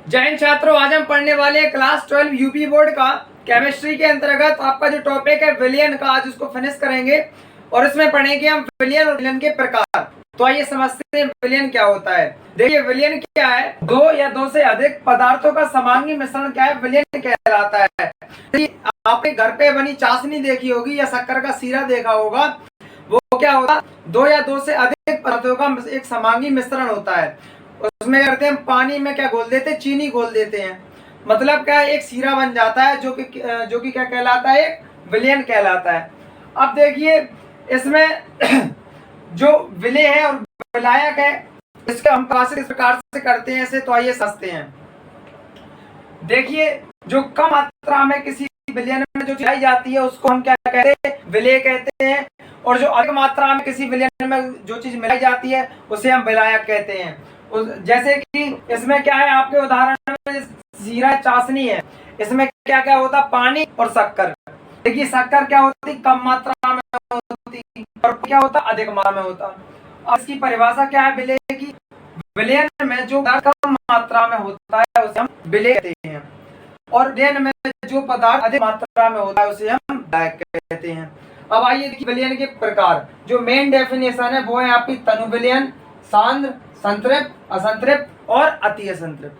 जय हिंद छात्रों, आज हम पढ़ने वाले हैं क्लास 12 यूपी बोर्ड का केमिस्ट्री के अंतर्गत आपका जो टॉपिक है विलयन का। आज उसको फिनिश करेंगे और इसमें पढ़ेंगे हम विलयन और विलयन के प्रकार। तो आइए समझते हैं विलयन क्या होता है। देखिए विलयन क्या है, दो या दो से अधिक पदार्थों का समांगी मिश्रण क्या है, विलयन कहलाता है। आपने घर पे बनी चाशनी देखी होगी या शक्कर का सीरा देखा होगा, वो क्या होता है, दो या दो से अधिक पदार्थों का एक समांगी मिश्रण होता है। उसमें करते हैं पानी में क्या घोल देते हैं, चीनी घोल देते हैं। मतलब क्या है, एक सीरा बन जाता है जो कि क्या कहलाता है, एक विलयन कहलाता है। अब देखिए इसमें जो विलय है और विलायक है, इसके हम इस प्रकार से करते हैं इसे। तो आइए समझते हैं। देखिए जो कम मात्रा में किसी विलयन में जो मिलाई जाती है उसको हम क्या कहते हैं, विलय कहते हैं। और जो अधिक मात्रा में किसी विलयन में जो चीज मिलाई जाती है उसे हम विलायक कहते हैं। जैसे कि इसमें क्या है, आपके उदाहरण में सीरा चाशनी है, इसमें क्या क्या होता है, पानी और शक्कर। देखिए शक्कर क्या होती, कम मात्रा में होती, और क्या होता, अधिक मात्रा में होता। अब इसकी परिभाषा क्या है विलय की, विलयन में जो कम मात्रा में होता है उसे हम विलय कहते हैं, और विलयन में जो पदार्थ अधिक मात्रा में होता है उसे हम विलायक कहते हैं। अब आइए देखिए विलयन के प्रकार। जो मेन डेफिनेशन है वो है आपकी तनु विलयन, सांद्र, संतृप्त, असंतृप्त और अति असंतृप्त।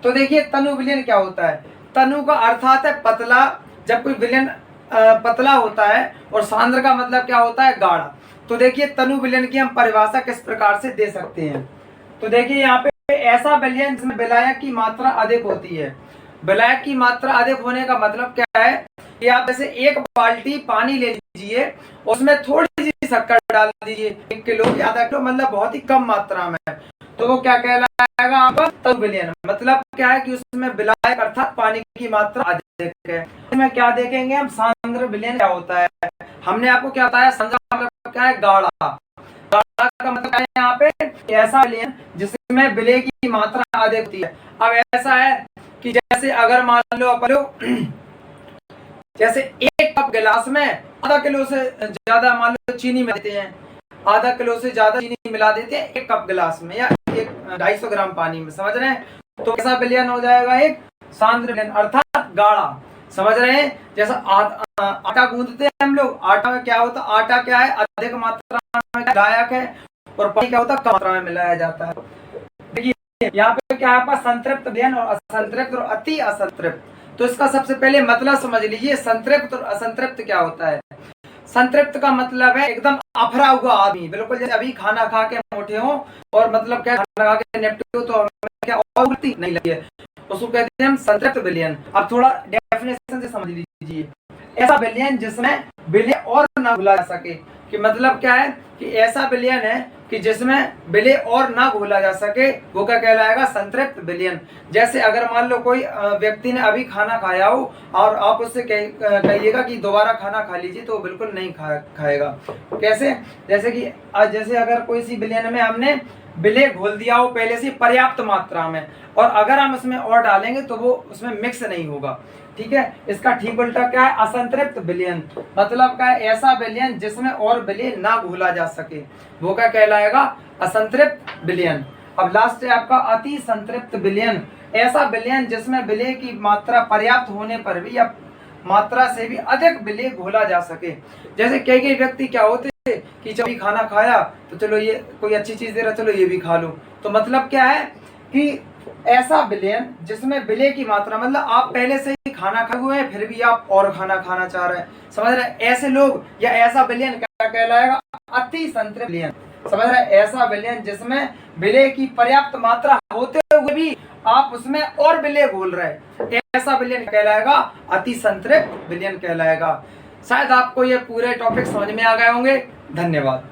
तो देखिए तनु विलयन क्या होता है। तनु का अर्थात है पतला, जब कोई विलयन पतला होता है, और सांद्र का मतलब क्या होता है, गाढ़ा। तो देखिए तनु विलयन की हम परिभाषा किस प्रकार से दे सकते हैं। तो देखिए यहाँ पे ऐसा विलयन जिसमें विलायक की मात्रा अधिक होती है। विलायक की मात्रा अधिक होने का मतलब क्या है कि आप जैसे एक बाल्टी पानी ले लीजिए, उसमें थोड़ी सी शक्कर डाल दीजिए, 1 किलो या आधा किलो, मतलब बहुत ही कम मात्रा में, तो वो क्या कहलाएगा आपका तनु विलयन। मतलब क्या है कि उसमें विलायक अर्थात पानी की मात्रा अधिक है। इसमें क्या देखेंगे हम, सांद्र विलयन क्या होता है। हमने आपको क्या बताया, सांद्र का मतलब क्या है, गाढ़ा। गाढ़ा का मतलब क्या है यहाँ पे, ऐसा विलयन जिसमें विलय की मात्रा अधिक होती है। अब ऐसा है कि जैसे अगर मान लो अपन लोग जैसे एक कप गिलास में आधा किलो से ज्यादा मान लो चीनी मिलाते हैं, आधा किलो से ज्यादा चीनी मिला देते हैं एक कप गिलास में, या 250 ग्राम पानी में, समझ रहे हैं। तो कैसा विलयन हो जाएगा, एक सांद्र विलयन अर्थात गाढ़ा। समझ रहे हैं। जैसा आटा गूंदते हैं हम लोग, आटा में क्या होता है, आटा क्या है, अधिक मात्रा में विलायक है, और पानी क्या होता है, कम मात्रा में मिलाया जाता है। देखिए यहाँ पे क्या है, संतृप्त विलयन और असंतृप्त और अति असंतृप्त। तो इसका सबसे पहले मतलब समझ लीजिए, संतृप्त और असंतृप्त क्या होता है। संतृप्त का मतलब है एकदम अफरा हुआ आदमी, बिल्कुल जैसे अभी खाना खा के मोटे हो, और मतलब क्या खाना खा के निपटे हो तो हमें क्या और उल्टी नहीं लगी है, उसको कहते हैं हम संतृप्त विलयन। अब थोड़ा डेफिनेशन से समझ लीजिए, ऐसा विलयन जिसमें विलय और ना घुला जा सके। कि मतलब क्या है कि ऐसा विलयन है कि जिसमें विलय और ना घोला जा सके, वो क्या कहलाएगा, संतृप्त विलयन। जैसे अगर मान लो कोई व्यक्ति ने अभी खाना खाया हो और आप उससे कहिएगा कि दोबारा खाना खा लीजिए, तो बिल्कुल नहीं खाएगा। कैसे, जैसे कि जैसे अगर कोई सी विलयन में हमने विलय घोल दिया हो पहले से पर्याप्त मात्रा में, और अगर हम उसमें और डालेंगे तो वो उसमें मिक्स नहीं होगा। ठीक है। इसका ठीक उल्टा क्या है, असंतृप्त विलयन। मतलब क्या है, ऐसा विलयन जिसमें और विलय ना घोला जा सके, वो क्या कहलाएगा, असंतृप्त विलयन। अब लास्ट है आपका अति संतृप्त विलयन। ऐसा विलयन जिसमें विलय की मात्रा पर्याप्त होने पर भी या मात्रा से भी अधिक विलय घोला जा सके। जैसे कई व्यक्ति क्या होते कि जब भी खाना खाया तो चलो ये कोई अच्छी चीज दे रहा, चलो ये भी खा लो। तो मतलब क्या है कि ऐसा विलयन जिसमें विलय की मात्रा, मतलब आप पहले से ही खाना खाए हुए हैं फिर भी आप और खाना खाना चाह रहे हैं, समझ रहे हैं। ऐसे लोग या ऐसा विलयन क्या कहलाएगा, अति संतृप्त विलयन। समझ रहे हैं। ऐसा विलयन जिसमें विलय की पर्याप्त मात्रा होते हुए भी आप उसमें और विलय घोल रहे हैं, ऐसा विलयन कहलाएगा अति संतृप्त विलयन कहलाएगा। शायद आपको ये पूरे टॉपिक समझ में आ गए होंगे। धन्यवाद।